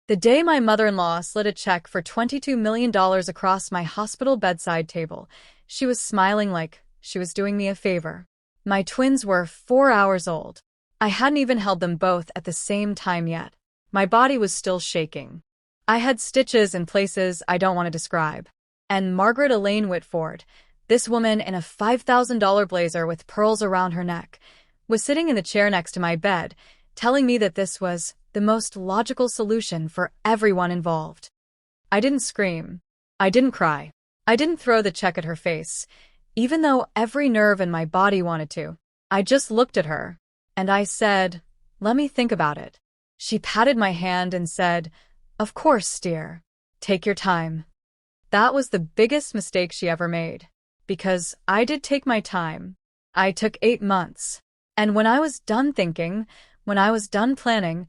The day my mother-in-law slid a check for $22 million across my hospital bedside table, she was smiling like she was doing me a favor. My twins were 4 hours old. I hadn't even held them both at the same time yet. My body was still shaking. I had stitches in places I don't want to describe. And Margaret Elaine Whitford, this woman in a $5,000 blazer with pearls around her neck, was sitting in the chair next to my bed, telling me that this was the most logical solution for everyone involved. I didn't scream. I didn't cry. I didn't throw the check at her face, even though every nerve in my body wanted to. I just looked at her, and I said, "Let me think about it." She patted my hand and said, "Of course, dear. Take your time." That was the biggest mistake she ever made, because I did take my time. I took 8 months. And when I was done thinking, when I was done planning,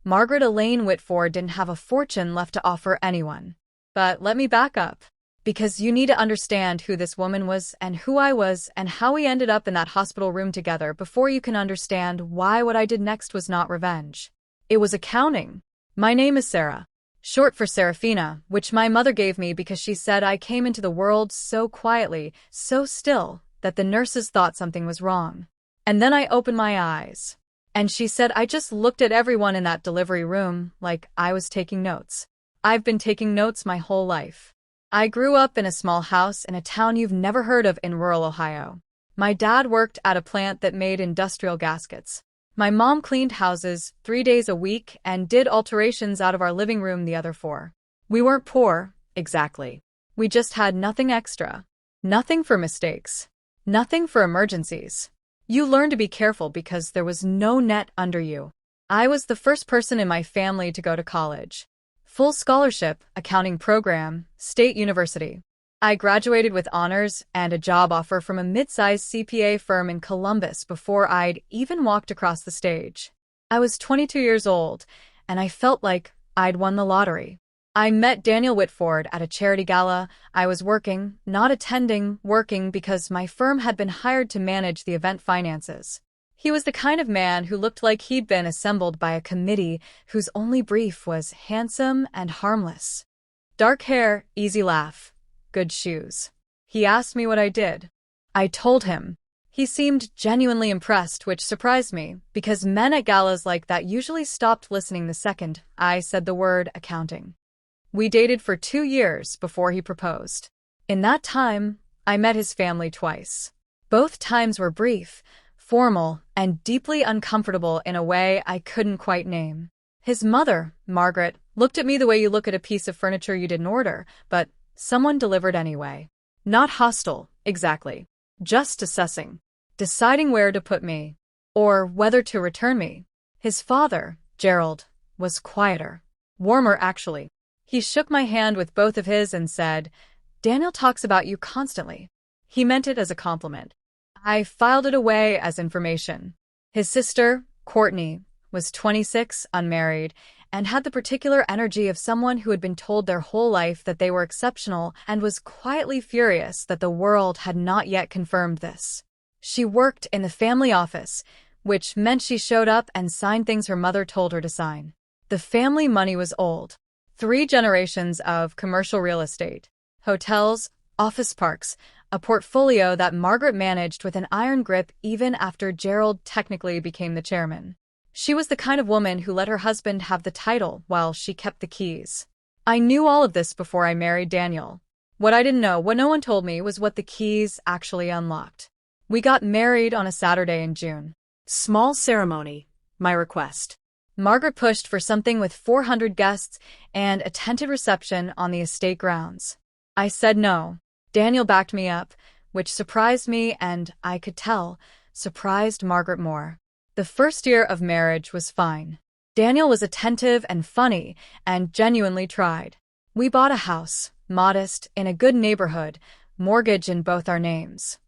Margaret Elaine Whitford didn't have a fortune left to offer anyone. But let me back up, because you need to understand who this woman was and who I was and how we ended up in that hospital room together before you can understand why what I did next was not revenge. It was accounting. My name is Sarah, short for Serafina, which my mother gave me because she said I came into the world so quietly, so still, that the nurses thought something was wrong. And then I opened my eyes. And she said I just looked at everyone in that delivery room like I was taking notes. I've been taking notes my whole life. I grew up in a small house in a town you've never heard of in rural Ohio. My dad worked at a plant that made industrial gaskets. My mom cleaned houses 3 days a week and did alterations out of our living room the other 4. We weren't poor, exactly. We just had nothing extra. Nothing for mistakes. Nothing for emergencies. You learn to be careful because there was no net under you. I was the first person in my family to go to college. Full scholarship, accounting program, state university. I graduated with honors and a job offer from a mid-sized CPA firm in Columbus before I'd even walked across the stage. I was 22 years old, and I felt like I'd won the lottery. I met Daniel Whitford at a charity gala. I was working, not attending, working because my firm had been hired to manage the event finances. He was the kind of man who looked like he'd been assembled by a committee whose only brief was handsome and harmless. Dark hair, easy laugh, good shoes. He asked me what I did. I told him. He seemed genuinely impressed, which surprised me, because men at galas like that usually stopped listening the second I said the word accounting. We dated for 2 years before he proposed. In that time, I met his family twice. Both times were brief, formal, and deeply uncomfortable in a way I couldn't quite name. His mother, Margaret, looked at me the way you look at a piece of furniture you didn't order, but someone delivered anyway. Not hostile, exactly. Just assessing. Deciding where to put me. Or whether to return me. His father, Gerald, was quieter. Warmer, actually. He shook my hand with both of his and said, "Daniel talks about you constantly." He meant it as a compliment. I filed it away as information. His sister, Courtney, was 26, unmarried, and had the particular energy of someone who had been told their whole life that they were exceptional and was quietly furious that the world had not yet confirmed this. She worked in the family office, which meant she showed up and signed things her mother told her to sign. The family money was old. 3 generations of commercial real estate, hotels, office parks, a portfolio that Margaret managed with an iron grip even after Gerald technically became the chairman. She was the kind of woman who let her husband have the title while she kept the keys. I knew all of this before I married Daniel. What I didn't know, what no one told me, was what the keys actually unlocked. We got married on a Saturday in June. Small ceremony, my request. Margaret pushed for something with 400 guests and a tented reception on the estate grounds. I said no. Daniel backed me up, which surprised me and, I could tell, surprised Margaret more. The first year of marriage was fine. Daniel was attentive and funny and genuinely tried. We bought a house, modest, in a good neighborhood, mortgage in both our names.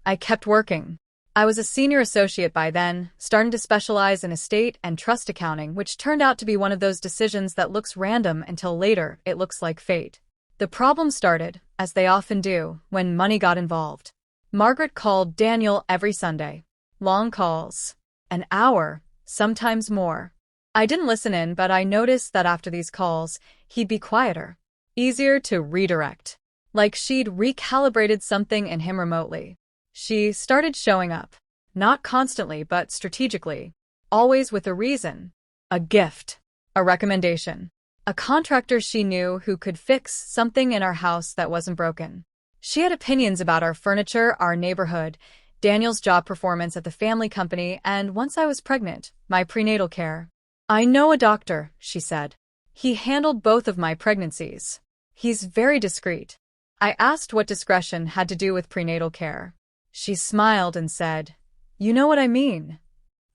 I kept working. I was a senior associate by then, starting to specialize in estate and trust accounting, which turned out to be one of those decisions that looks random until later it looks like fate. The problem started, as they often do, when money got involved. Margaret called Daniel every Sunday. Long calls. An hour, sometimes more. I didn't listen in, but I noticed that after these calls, he'd be quieter, easier to redirect. Like she'd recalibrated something in him remotely. She started showing up. Not constantly, but strategically. Always with a reason. A gift. A recommendation. A contractor she knew who could fix something in our house that wasn't broken. She had opinions about our furniture, our neighborhood, Daniel's job performance at the family company, and once I was pregnant, my prenatal care. I know a doctor, she said. He handled both of my pregnancies. He's very discreet. I asked what discretion had to do with prenatal care. She smiled and said, "You know what I mean."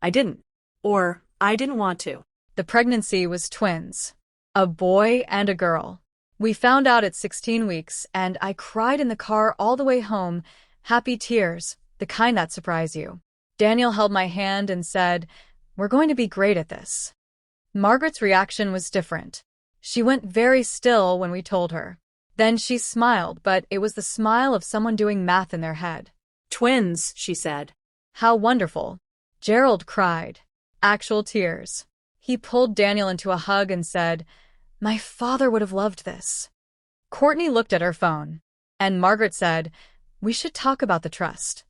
I didn't. Or, I didn't want to. The pregnancy was twins. A boy and a girl. We found out at 16 weeks, and I cried in the car all the way home, happy tears, the kind that surprise you. Daniel held my hand and said, "We're going to be great at this." Margaret's reaction was different. She went very still when we told her. Then she smiled, but it was the smile of someone doing math in their head. Twins, she said. How wonderful. Gerald cried. Actual tears. He pulled Daniel into a hug and said, "My father would have loved this." Courtney looked at her phone, and Margaret said, "We should talk about the trust."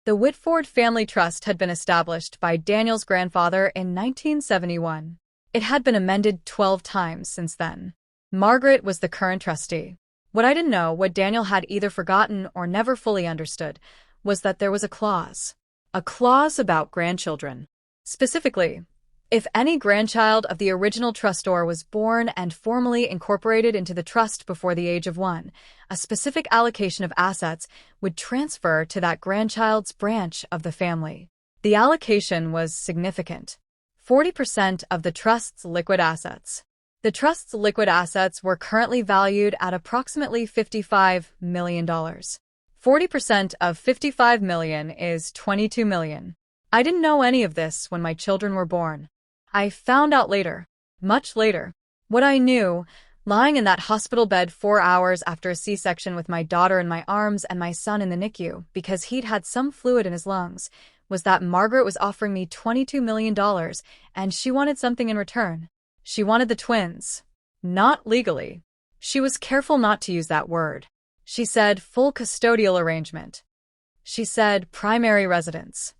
The Whitford Family Trust had been established by Daniel's grandfather in 1971. It had been amended 12 times since then. Margaret was the current trustee. What I didn't know, what Daniel had either forgotten or never fully understood, was that there was a clause. A clause about grandchildren. Specifically, if any grandchild of the original trustor was born and formally incorporated into the trust before the age of 1, a specific allocation of assets would transfer to that grandchild's branch of the family. The allocation was significant. 40% of the trust's liquid assets. The trust's liquid assets were currently valued at approximately $55 million. 40% of $55 million is $22 million. I didn't know any of this when my children were born. I found out later, much later. What I knew, lying in that hospital bed 4 hours after a C-section with my daughter in my arms and my son in the NICU because he'd had some fluid in his lungs, was that Margaret was offering me $22 million and she wanted something in return. She wanted the twins. Not legally. She was careful not to use that word. She said full custodial arrangement. She said primary residence.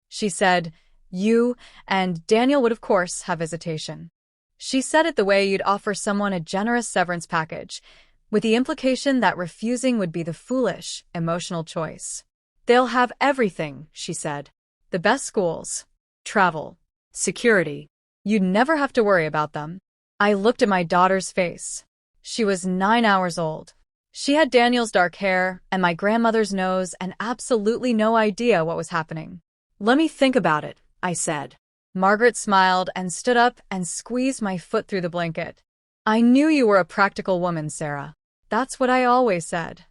She said, you and Daniel would of course have visitation. She said it the way you'd offer someone a generous severance package, with the implication that refusing would be the foolish, emotional choice. They'll have everything, she said. The best schools, travel, security. You'd never have to worry about them. I looked at my daughter's face. She was 9 hours old. She had Daniel's dark hair and my grandmother's nose and absolutely no idea what was happening. "Let me think about it," I said. Margaret smiled and stood up and squeezed my foot through the blanket. "I knew you were a practical woman, Sarah. That's what I always said."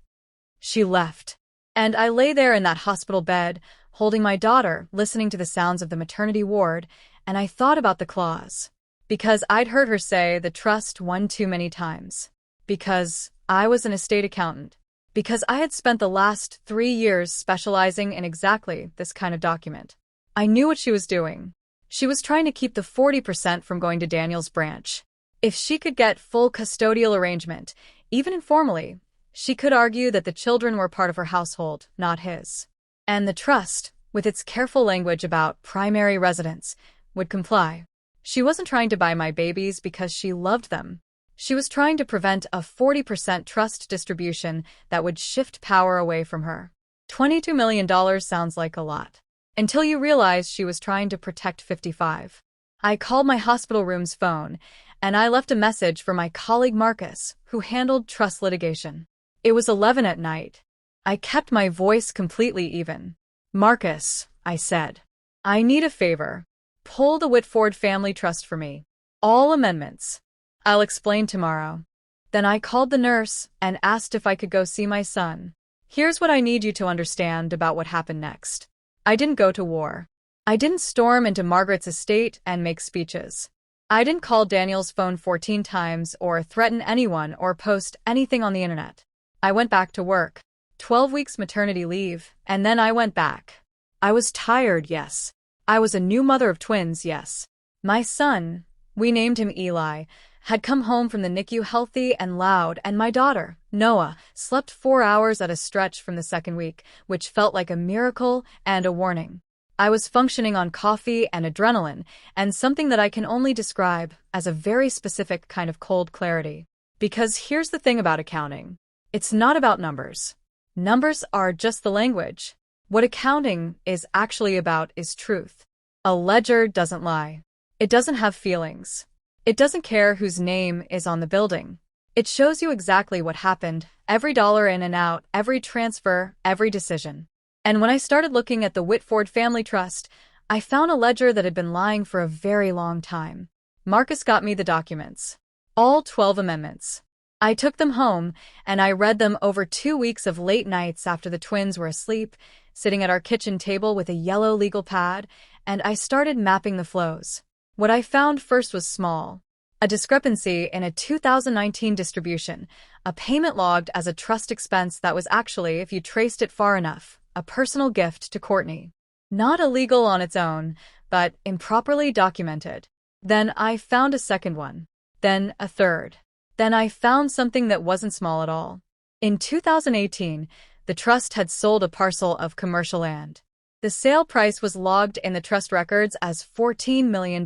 She left. And I lay there in that hospital bed, holding my daughter, listening to the sounds of the maternity ward, and I thought about the clause. Because I'd heard her say the trust one too many times. Because I was an estate accountant. Because I had spent the last 3 years specializing in exactly this kind of document. I knew what she was doing. She was trying to keep the 40% from going to Daniel's branch. If she could get full custodial arrangement, even informally, she could argue that the children were part of her household, not his. And the trust, with its careful language about primary residence, would comply. She wasn't trying to buy my babies because she loved them. She was trying to prevent a 40% trust distribution that would shift power away from her. $22 million sounds like a lot. Until you realize she was trying to protect 55. I called my hospital room's phone, and I left a message for my colleague Marcus, who handled trust litigation. It was 11 at night. I kept my voice completely even. "Marcus," I said, "I need a favor. Pull the Whitford Family Trust for me. All amendments. I'll explain tomorrow." Then I called the nurse and asked if I could go see my son. Here's what I need you to understand about what happened next. I didn't go to war. I didn't storm into Margaret's estate and make speeches. I didn't call Daniel's phone 14 times or threaten anyone or post anything on the internet. I went back to work. 12 weeks maternity leave, and then I went back. I was tired, yes. I was a new mother of twins, yes. My son, we named him Eli, had come home from the NICU healthy and loud, and my daughter, Noah, slept 4 hours at a stretch from the second week, which felt like a miracle and a warning. I was functioning on coffee and adrenaline, and something that I can only describe as a very specific kind of cold clarity. Because here's the thing about accounting. It's not about numbers. Numbers are just the language. What accounting is actually about is truth. A ledger doesn't lie. It doesn't have feelings. It doesn't care whose name is on the building. It shows you exactly what happened, every dollar in and out, every transfer, every decision. And when I started looking at the Whitford Family Trust, I found a ledger that had been lying for a very long time. Marcus got me the documents. All 12 amendments. I took them home, and I read them over 2 weeks of late nights after the twins were asleep, sitting at our kitchen table with a yellow legal pad, and I started mapping the flows. What I found first was small. A discrepancy in a 2019 distribution, a payment logged as a trust expense that was actually, if you traced it far enough, a personal gift to Courtney. Not illegal on its own, but improperly documented. Then I found a second one. Then a third. Then I found something that wasn't small at all. In 2018, the trust had sold a parcel of commercial land. The sale price was logged in the trust records as $14 million.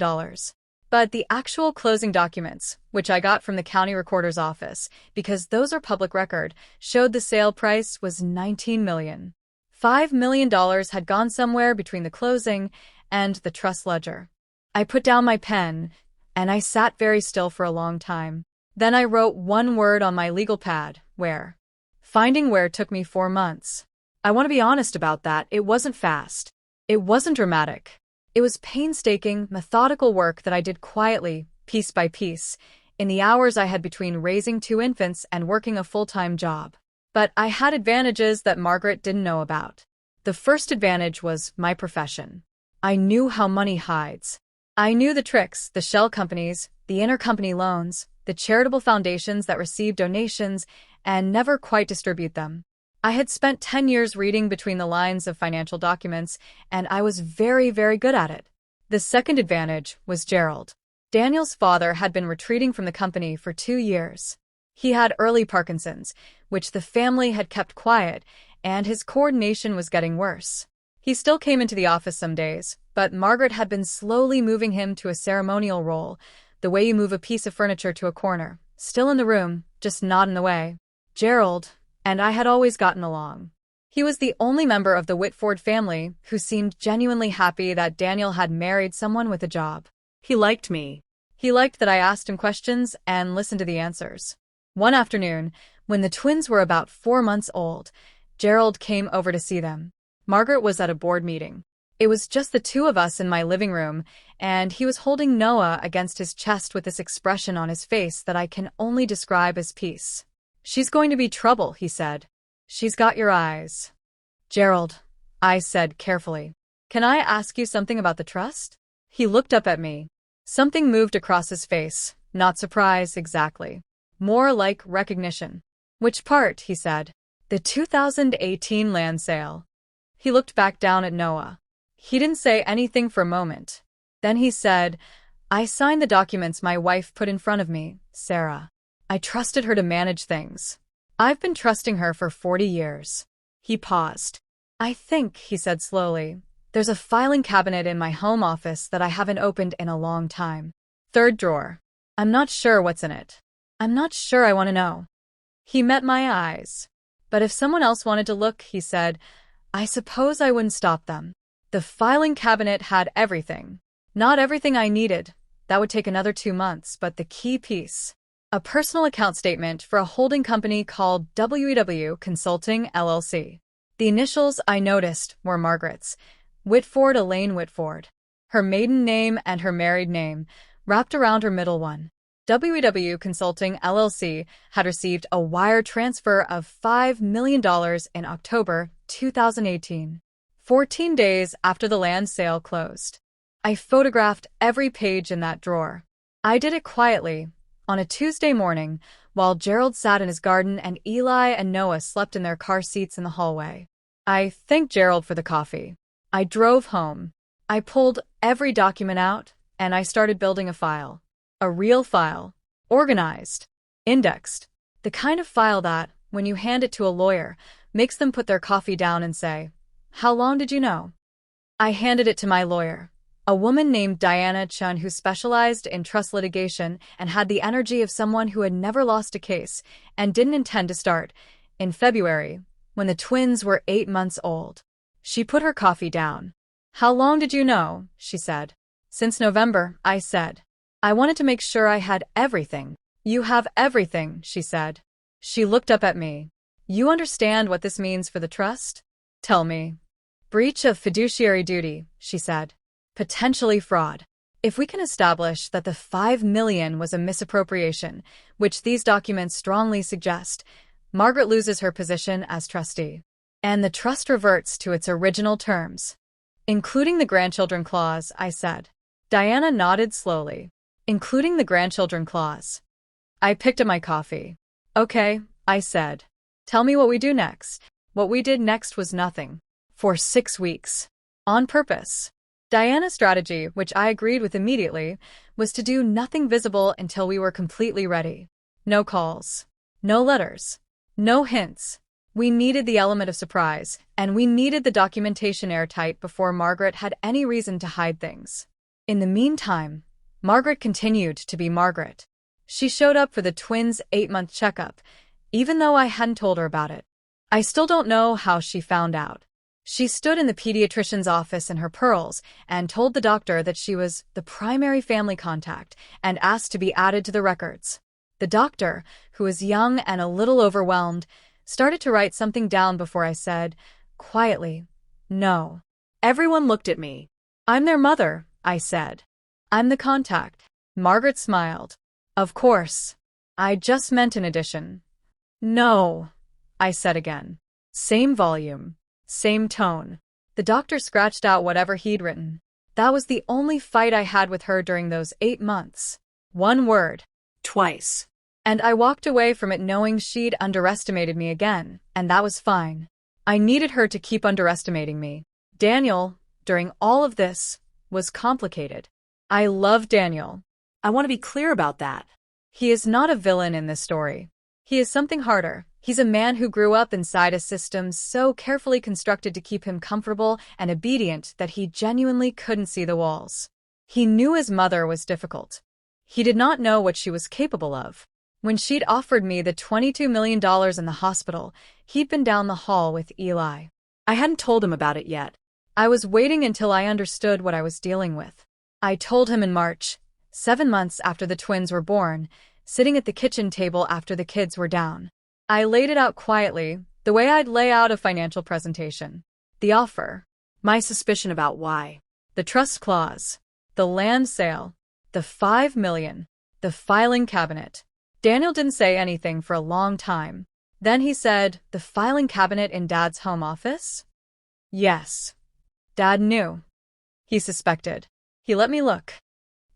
But the actual closing documents, which I got from the county recorder's office, because those are public record, showed the sale price was $19 million. $5 million had gone somewhere between the closing and the trust ledger. I put down my pen, and I sat very still for a long time. Then I wrote one word on my legal pad, where. Finding where took me 4 months. I want to be honest about that, it wasn't fast. It wasn't dramatic. It was painstaking, methodical work that I did quietly, piece by piece, in the hours I had between raising 2 infants and working a full-time job. But I had advantages that Margaret didn't know about. The first advantage was my profession. I knew how money hides. I knew the tricks, the shell companies, the intercompany loans, the charitable foundations that receive donations and never quite distribute them. I had spent 10 years reading between the lines of financial documents, and I was very, very good at it. The second advantage was Gerald. Daniel's father had been retreating from the company for 2 years. He had early Parkinson's, which the family had kept quiet, and his coordination was getting worse. He still came into the office some days, but Margaret had been slowly moving him to a ceremonial role, the way you move a piece of furniture to a corner, still in the room, just not in the way. Gerald and I had always gotten along. He was the only member of the Whitford family who seemed genuinely happy that Daniel had married someone with a job. He liked me. He liked that I asked him questions and listened to the answers. One afternoon, when the twins were about 4 months old, Gerald came over to see them. Margaret was at a board meeting. It was just the 2 of us in my living room, and he was holding Noah against his chest with this expression on his face that I can only describe as peace. "She's going to be trouble," he said. "She's got your eyes." "Gerald," I said carefully, "can I ask you something about the trust?" He looked up at me. Something moved across his face, not surprise exactly. More like recognition. "Which part?" he said. "The 2018 land sale." He looked back down at Noah. He didn't say anything for a moment. Then he said, "I signed the documents my wife put in front of me, Sarah. I trusted her to manage things. I've been trusting her for 40 years. He paused. "I think," he said slowly, "there's a filing cabinet in my home office that I haven't opened in a long time. 3rd drawer. I'm not sure what's in it. I'm not sure I want to know." He met my eyes. "But if someone else wanted to look," he said, "I suppose I wouldn't stop them." The filing cabinet had everything. Not everything I needed. That would take another 2 months, but the key piece. A personal account statement for a holding company called WEW Consulting LLC. The initials I noticed were Margaret's, Whitford Elaine Whitford. Her maiden name and her married name, wrapped around her middle one. WEW Consulting LLC had received a wire transfer of $5 million in October 2018, 14 days after the land sale closed. I photographed every page in that drawer. I did it quietly, on a Tuesday morning, while Gerald sat in his garden and Eli and Noah slept in their car seats in the hallway. I thanked Gerald for the coffee. I drove home. I pulled every document out, and I started building a file. A real file. Organized. Indexed. The kind of file that, when you hand it to a lawyer, makes them put their coffee down and say, "How long did you know?" I handed it to my lawyer, a woman named Diana Chun who specialized in trust litigation and had the energy of someone who had never lost a case and didn't intend to start, in February, when the twins were 8 months old. She put her coffee down. "How long did you know?" she said. "Since November," I said. "I wanted to make sure I had everything." "You have everything," she said. She looked up at me. "You understand what this means for the trust?" "Tell me." "Breach of fiduciary duty," she said. "Potentially fraud. If we can establish that the $5 million was a misappropriation, which these documents strongly suggest, Margaret loses her position as trustee. And the trust reverts to its original terms." "Including the grandchildren clause," I said. Diana nodded slowly. "Including the grandchildren clause." I picked up my coffee. "Okay," I said. "Tell me what we do next." What we did next was nothing. For 6 weeks. On purpose. Diana's strategy, which I agreed with immediately, was to do nothing visible until we were completely ready. No calls. No letters. No hints. We needed the element of surprise, and we needed the documentation airtight before Margaret had any reason to hide things. In the meantime, Margaret continued to be Margaret. She showed up for the twins' 8-month checkup, even though I hadn't told her about it. I still don't know how she found out. She stood in the pediatrician's office in her pearls and told the doctor that she was the primary family contact and asked to be added to the records. The doctor, who was young and a little overwhelmed, started to write something down before I said, quietly, "No." Everyone looked at me. "I'm their mother," I said. "I'm the contact." Margaret smiled. "Of course. I just meant in addition." "No," I said again. Same volume. Same tone. The doctor scratched out whatever he'd written. That was the only fight I had with her during those 8 months. One word. Twice. And I walked away from it knowing she'd underestimated me again, and that was fine. I needed her to keep underestimating me. Daniel, during all of this, was complicated. I love Daniel. I want to be clear about that. He is not a villain in this story. He is something harder. He's a man who grew up inside a system so carefully constructed to keep him comfortable and obedient that he genuinely couldn't see the walls. He knew his mother was difficult. He did not know what she was capable of. When she'd offered me the $22 million in the hospital, he'd been down the hall with Eli. I hadn't told him about it yet. I was waiting until I understood what I was dealing with. I told him in March, 7 months after the twins were born, sitting at the kitchen table after the kids were down. I laid it out quietly, the way I'd lay out a financial presentation. The offer. My suspicion about why. The trust clause. The land sale. The $5 million. The filing cabinet. Daniel didn't say anything for a long time. Then he said, "The filing cabinet in Dad's home office?" Yes. Dad knew. He suspected. He let me look.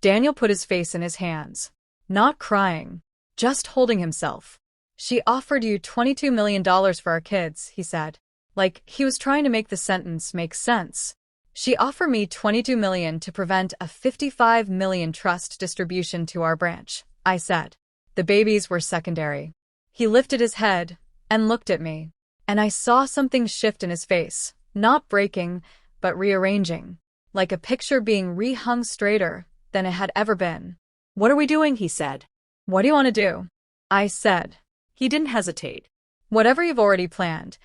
Daniel put his face in his hands. Not crying. Just holding himself. "She offered you $22 million for our kids," he said. Like he was trying to make the sentence make sense. "She offered me $22 million to prevent a $55 million trust distribution to our branch," I said. The babies were secondary. He lifted his head and looked at me, and I saw something shift in his face, not breaking, but rearranging, like a picture being rehung straighter than it had ever been. "What are we doing?" he said. "What do you want to do?" I said. He didn't hesitate. "Whatever you've already planned."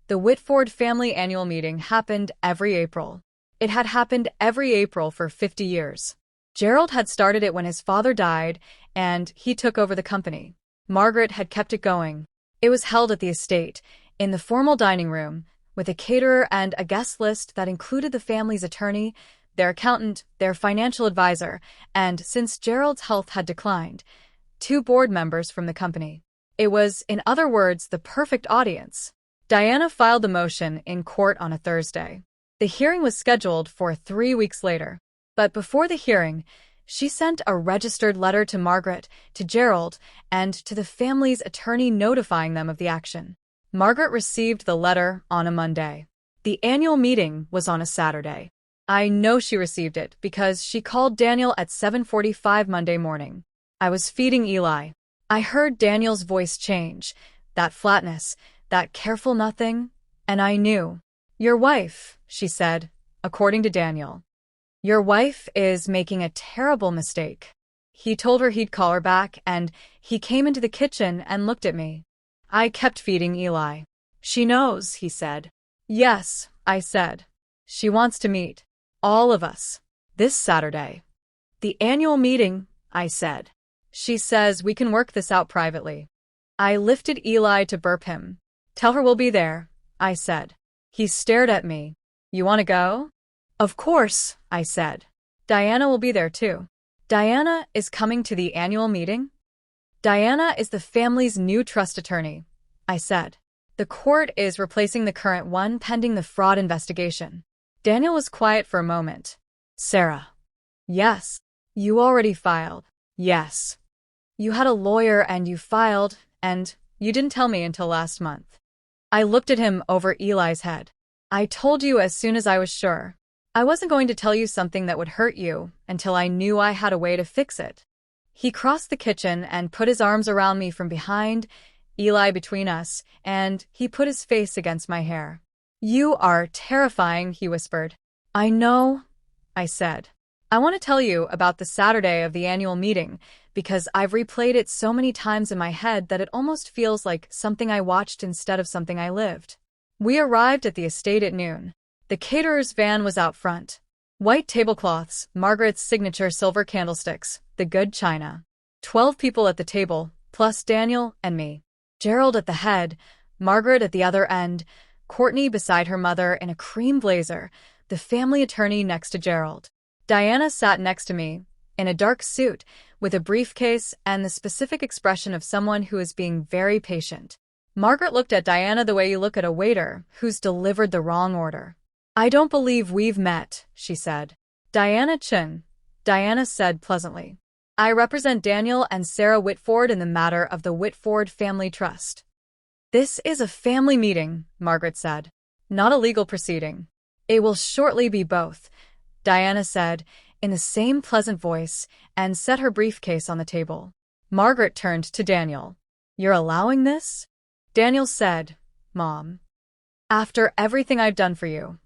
The Whitford family annual meeting happened every April. It had happened every April for 50 years. Gerald had started it when his father died, and he took over the company. Margaret had kept it going. It was held at the estate, in the formal dining room, with a caterer and a guest list that included the family's attorney, their accountant, their financial advisor, and, since Gerald's health had declined, 2 board members from the company. It was, in other words, the perfect audience. Diana filed the motion in court on a Thursday. The hearing was scheduled for 3 weeks later. But before the hearing, she sent a registered letter to Margaret, to Gerald, and to the family's attorney notifying them of the action. Margaret received the letter on a Monday. The annual meeting was on a Saturday. I know she received it because she called Daniel at 7:45 Monday morning. I was feeding Eli. I heard Daniel's voice change, that flatness, that careful nothing, and I knew. Your wife, she said, according to Daniel. Your wife is making a terrible mistake. He told her he'd call her back, and he came into the kitchen and looked at me. I kept feeding Eli. She knows, he said. Yes, I said. She wants to meet all of us this Saturday. The annual meeting, I said. She says we can work this out privately. I lifted Eli to burp him. Tell her we'll be there, I said. He stared at me. You want to go? Of course, I said. Diana will be there too. Diana is coming to the annual meeting? Diana is the family's new trust attorney, I said. The court is replacing the current one pending the fraud investigation. Daniel was quiet for a moment. Sarah. Yes. You already filed. Yes. You had a lawyer and you filed, and you didn't tell me until last month. I looked at him over Eli's head. I told you as soon as I was sure. I wasn't going to tell you something that would hurt you until I knew I had a way to fix it. He crossed the kitchen and put his arms around me from behind, Eli between us, and he put his face against my hair. You are terrifying, he whispered. I know, I said. I want to tell you about the Saturday of the annual meeting because I've replayed it so many times in my head that it almost feels like something I watched instead of something I lived. We arrived at the estate at noon. The caterer's van was out front. White tablecloths, Margaret's signature silver candlesticks, the good china. 12 people at the table, plus Daniel and me. Gerald at the head, Margaret at the other end, Courtney beside her mother in a cream blazer, the family attorney next to Gerald. Diana sat next to me, in a dark suit, with a briefcase and the specific expression of someone who is being very patient. Margaret looked at Diana the way you look at a waiter who's delivered the wrong order. I don't believe we've met, she said. Diana Chin, Diana said pleasantly. I represent Daniel and Sarah Whitford in the matter of the Whitford Family Trust. This is a family meeting, Margaret said, not a legal proceeding. It will shortly be both, Diana said, in the same pleasant voice, and set her briefcase on the table. Margaret turned to Daniel. You're allowing this? Daniel said, Mom. After everything I've done for you.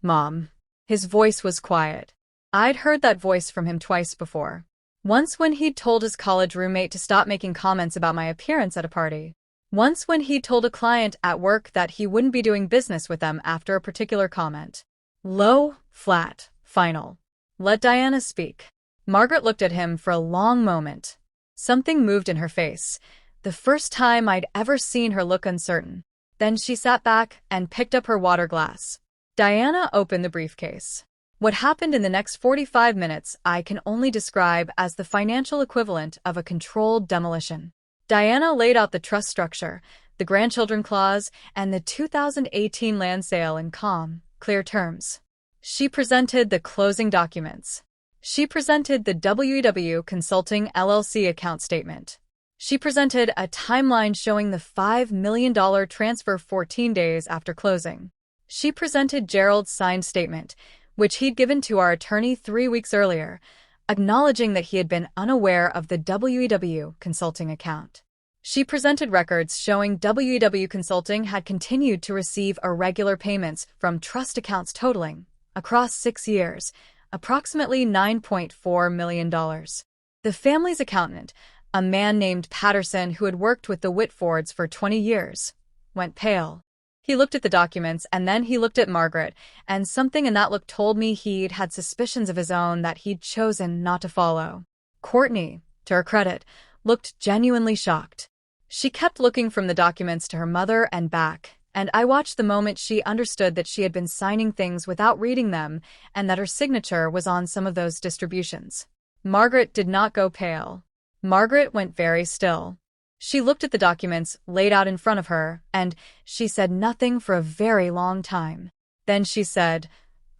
Mom. His voice was quiet. I'd heard that voice from him twice before. Once when he'd told his college roommate to stop making comments about my appearance at a party. Once when he'd told a client at work that he wouldn't be doing business with them after a particular comment. Low, flat, final. Let Diana speak. Margaret looked at him for a long moment. Something moved in her face, the first time I'd ever seen her look uncertain. Then she sat back and picked up her water glass. Diana opened the briefcase. What happened in the next 45 minutes I can only describe as the financial equivalent of a controlled demolition. Diana laid out the trust structure, the grandchildren clause, and the 2018 land sale in calm, clear terms. She presented the closing documents. She presented the WEW Consulting LLC account statement. She presented a timeline showing the $5 million transfer 14 days after closing. She presented Gerald's signed statement, which he'd given to our attorney 3 weeks earlier, acknowledging that he had been unaware of the WEW Consulting account. She presented records showing WEW Consulting had continued to receive irregular payments from trust accounts totaling, across 6 years, approximately $9.4 million. The family's accountant, a man named Patterson who had worked with the Whitfords for 20 years, went pale. He looked at the documents and then he looked at Margaret, and something in that look told me he'd had suspicions of his own that he'd chosen not to follow. Courtney, to her credit, looked genuinely shocked. She kept looking from the documents to her mother and back, and I watched the moment she understood that she had been signing things without reading them and that her signature was on some of those distributions. Margaret did not go pale. Margaret went very still. She looked at the documents laid out in front of her, and she said nothing for a very long time. Then she said,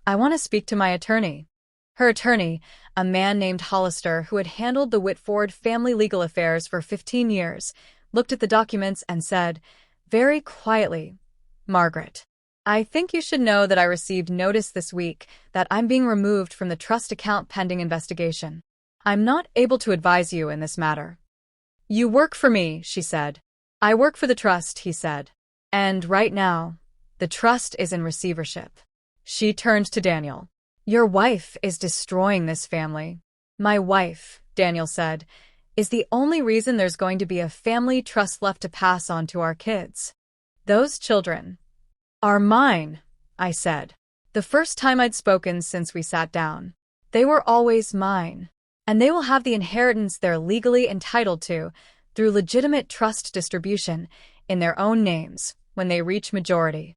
I want to speak to my attorney. Her attorney, a man named Hollister who had handled the Whitford family legal affairs for 15 years, looked at the documents and said, very quietly, Margaret. I think you should know that I received notice this week that I'm being removed from the trust account pending investigation. I'm not able to advise you in this matter. You work for me, she said. I work for the trust, he said. And right now, the trust is in receivership. She turned to Daniel. Your wife is destroying this family. My wife, Daniel said, is the only reason there's going to be a family trust left to pass on to our kids. Those children are mine, I said. The first time I'd spoken since we sat down. They were always mine. And they will have the inheritance they're legally entitled to through legitimate trust distribution in their own names when they reach majority.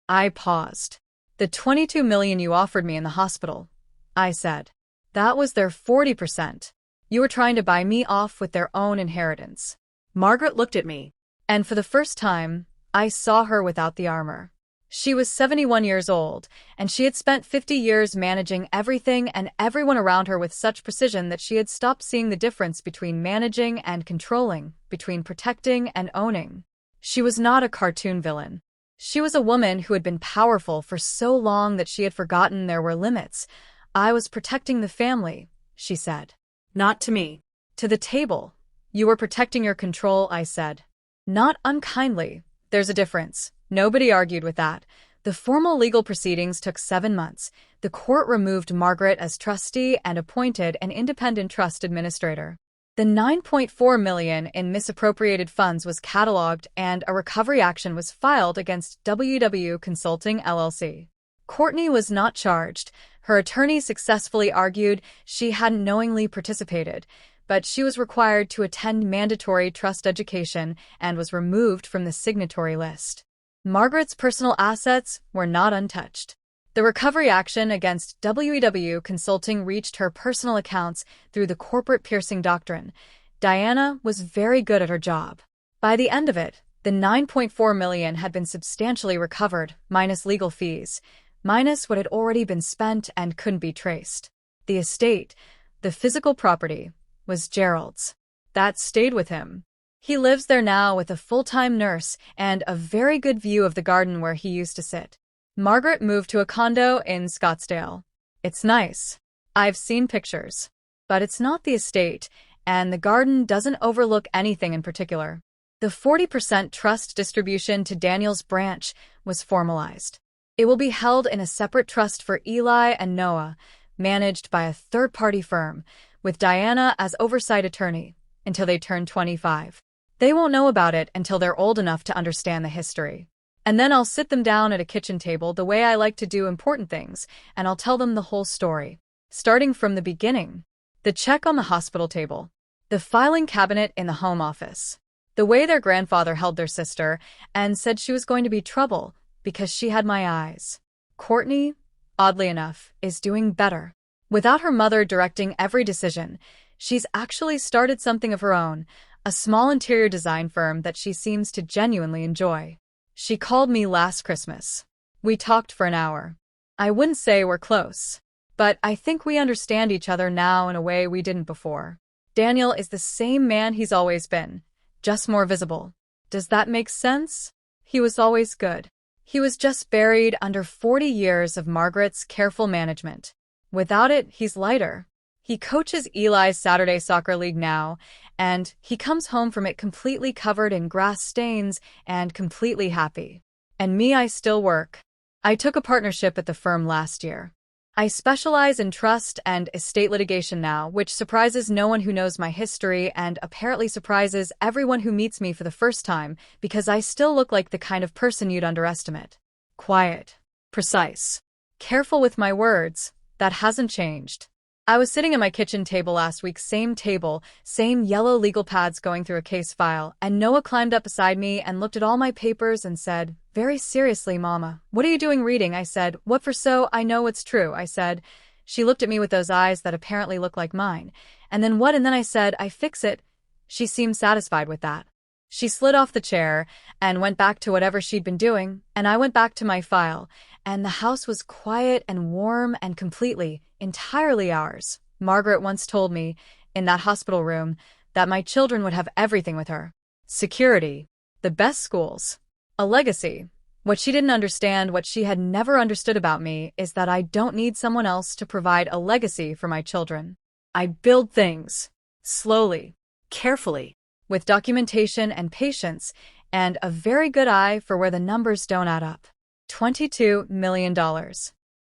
I paused. The $22 million you offered me in the hospital, I said. That was their 40%. You were trying to buy me off with their own inheritance. Margaret looked at me, and for the first time, I saw her without the armor. She was 71 years old, and she had spent 50 years managing everything and everyone around her with such precision that she had stopped seeing the difference between managing and controlling, between protecting and owning. She was not a cartoon villain. She was a woman who had been powerful for so long that she had forgotten there were limits. I was protecting the family, she said. Not to me. To the table. You were protecting your control, I said. Not unkindly. There's a difference. Nobody argued with that. The formal legal proceedings took 7 months. The court removed Margaret as trustee and appointed an independent trust administrator. The $9.4 million in misappropriated funds was cataloged and a recovery action was filed against WW Consulting LLC. Courtney was not charged. Her attorney successfully argued she hadn't knowingly participated, but she was required to attend mandatory trust education and was removed from the signatory list. Margaret's personal assets were not untouched. The recovery action against WW Consulting reached her personal accounts through the corporate piercing doctrine. Diana was very good at her job. By the end of it, the $9.4 million had been substantially recovered, minus legal fees, minus what had already been spent and couldn't be traced. The estate, the physical property, was Gerald's. That stayed with him. He lives there now with a full-time nurse and a very good view of the garden where he used to sit. Margaret moved to a condo in Scottsdale. It's nice. I've seen pictures. But it's not the estate, and the garden doesn't overlook anything in particular. The 40% trust distribution to Daniel's branch was formalized. It will be held in a separate trust for Eli and Noah, managed by a third-party firm, with Diana as oversight attorney, until they turn 25. They won't know about it until they're old enough to understand the history. And then I'll sit them down at a kitchen table the way I like to do important things, and I'll tell them the whole story. Starting from the beginning. The check on the hospital table. The filing cabinet in the home office. The way their grandfather held their sister and said she was going to be trouble because she had my eyes. Courtney, oddly enough, is doing better. Without her mother directing every decision, she's actually started something of her own, a small interior design firm that she seems to genuinely enjoy. She called me last Christmas. We talked for an hour. I wouldn't say we're close, but I think we understand each other now in a way we didn't before. Daniel is the same man he's always been, just more visible. Does that make sense? He was always good. He was just buried under 40 years of Margaret's careful management. Without it, he's lighter. He coaches Eli's Saturday soccer league now, and he comes home from it completely covered in grass stains and completely happy. And me, I still work. I took a partnership at the firm last year. I specialize in trust and estate litigation now, which surprises no one who knows my history and apparently surprises everyone who meets me for the first time because I still look like the kind of person you'd underestimate. Quiet. Precise. Careful with my words. That hasn't changed. I was sitting at my kitchen table last week, same table, same yellow legal pads going through a case file, and Noah climbed up beside me and looked at all my papers and said, "Very seriously, Mama, what are you doing reading?" I said. "What for? So I know it's true," I said. She looked at me with those eyes that apparently look like mine. And then what? And then I said, "I fix it." She seemed satisfied with that. She slid off the chair and went back to whatever she'd been doing, and I went back to my file, and the house was quiet and warm and completely, entirely ours. Margaret once told me, in that hospital room, that my children would have everything with her. Security, the best schools, a legacy, What she didn't understand, what she had never understood about me, is that I don't need someone else to provide a legacy for my children. I build things. Slowly. Carefully. With documentation and patience, and a very good eye for where the numbers don't add up. $22 million.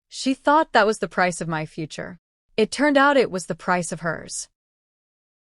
She thought that was the price of my future. It turned out it was the price of hers.